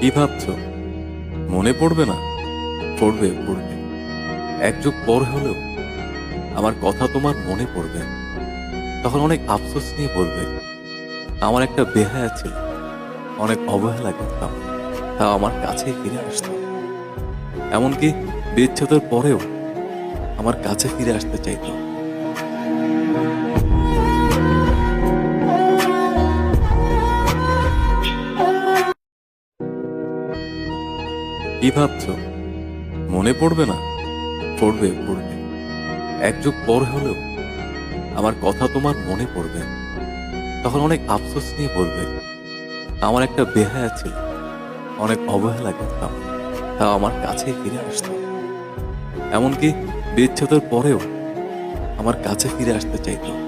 কি ভাবছো? মনে পড়বে না? পড়বে পড়বে। এক যুগ পর হলেও আমার কথা তোমার মনে পড়বে। তখন অনেক আফসোস নিয়ে বলবে, আমার একটা বেহায়া ছিল, অনেক অবহেলা করতাম, তাও আমার কাছেই ফিরে আসতো। এমনকি বিচ্ছেদের পরেও আমার কাছে ফিরে আসতে চাইতো। কি ভাবছো? মনে পড়বে না? পড়বে পড়বে। এক যুগ পর হলেও আমার কথা তোমার মনে পড়বে। তখন অনেক আফসোস নিয়ে বলবে, আমার একটা বেহায়া ছিল, অনেক অবহেলা করতাম, তাও আমার কাছেই ফিরে আসতো। এমনকি বিচ্ছেদের পরেও আমার কাছে ফিরে আসতে চাইতো।